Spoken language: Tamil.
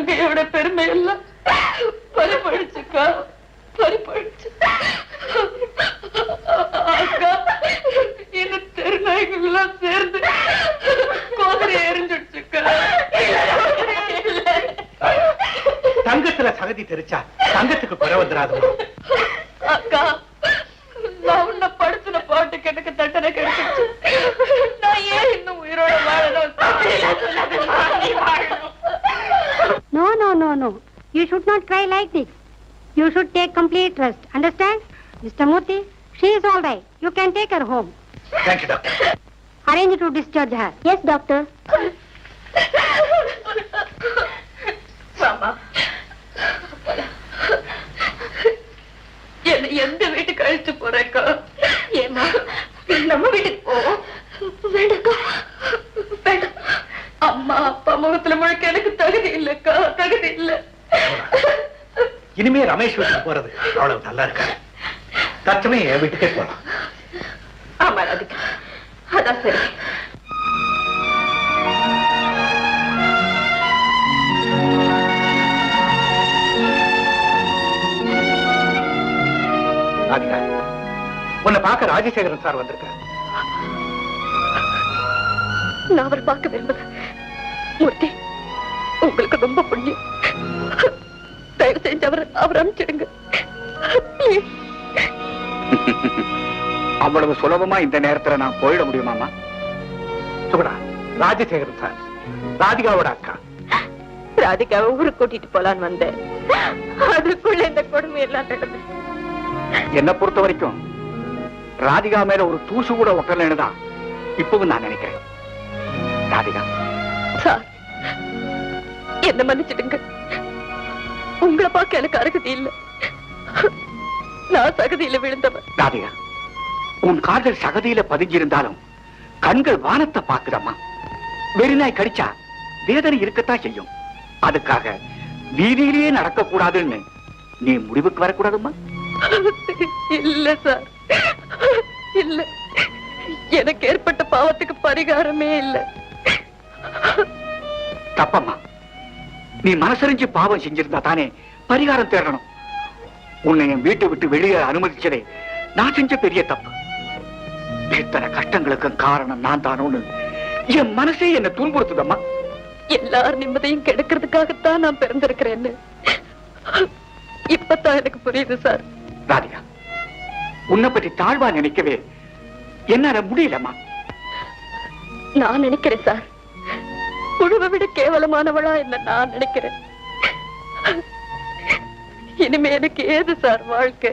தங்கையோட பெருமை எல்லாம் பறிபடிச்சுக்கா, பறிபடிச்சு. அக்கா இன்னும் தெருநாய்கள் எல்லாம் சேர்ந்து கோதிரை எரிஞ்சுடுச்சுக்கா. தங்கத்துல சகதி தெரிச்சா தங்கத்துக்கு குறை வந்துடாது. அக்கா நான் உன்னை படுத்துன பாட்டுக்கு எனக்கு தண்டனை கிடைச்சிச்சு. நான் ஏன் இன்னும் உயிரோட வாழணும்? No, no, no, no. You should not cry like this. You should take complete rest. Understand? Mr. Murthy, she is all right. You can take her home. Thank you, doctor. Arrange to discharge her. Yes, doctor. மாமா, என்ன எந்த வீட்டுக்கு அழைச்சு போறேக்கா? ஏமா நம்ம வீட்டுக்கு போவோம். வேண்டக்கா, வேண்டாம். அம்மா அப்பா முகத்துல முழுக்க எனக்கு தகுதி இல்லக்கா, தகுதி இல்ல. இனிமே ரமேஷ் வீட்டுக்கு போறது அவ்வளவு நல்லா இருக்காது. தச்சமே என் வீட்டுக்கே போலாம். ஆமா ராதிகா, அதான் சரி. ராதிகா, உன்னை பார்க்க ராஜசேகரன் சார் வந்திருக்காரு. நான் அவர் பார்க்க விரும்புகிறேன். மூர்த்தி, உங்களுக்கு ரொம்ப புண்ணியம். தயவு செஞ்சு அவர் அனுப்பிச்சிடுங்க. அவ்வளவு சுலபமா இந்த நேரத்துல நான் போயிட முடியுமாமா? சுகுணா, ராஜசேகரன் சார் ராதிகாவோட அக்கா. ராதிகாவை ஊருக்கு கூட்டிட்டு போலான்னு வந்தேன். அதுக்குள்ள இந்த கொடுமை எல்லாம் நடந்து. என்ன பொறுத்த வரைக்கும் ராதிகா மேல ஒரு தூசு கூட ஒட்டலன்னு தான் இப்பவும் நான் நினைக்கிறேன். ராதிகா சார், என்ன மன்னிச்சிடுங்க. உங்களை பார்க்க எனக்கு அருகதி இல்ல. நான் சகதியில விழுந்தவன். ராதிகா, உன் காதல் சகதியில பதிஞ்சிருந்தாலும் கண்கள் வானத்தை பாக்குதம்மா. வெறிநாய் கடிச்சா வேதனை இருக்கத்தான் செய்யும். அதுக்காக வீதியிலேயே நடக்கக்கூடாதுன்னு நீ முடிவுக்கு வரக்கூடாதும்மா. இல்ல சார், இல்ல. எனக்கு ஏற்பட்ட பாவத்துக்கு பரிகாரமே இல்ல. தப்பம்மா, நீ மனசறிஞ்சு பாவம் செஞ்சிருந்தா தானே பரிகாரம் தேடணும். உன்னை என் வீட்டை விட்டு வெளியே அனுமதிச்சதே நான் செஞ்ச பெரிய தப்பு. இத்தனை கஷ்டங்களுக்கும் காரணம் நான் தானோன்னு என் மனசே என்ன துன்புறுத்துதம்மா. எல்லார் நிம்மதியும் கெடுக்கிறதுக்காகத்தான் நான் பிறந்திருக்கிறேன்னு இப்பதான் எனக்கு புரியுது சார். ராதிகா, உன்னை பற்றி தாழ்வா நினைக்கவே என்னால முடியலம்மா. நான் நினைக்கிறேன் சார், புழுவை விட கேவலமானவளா என்ன நான் நினைக்கிறேன். இனிமே எனக்கு ஏது சார் வாழ்க்கை?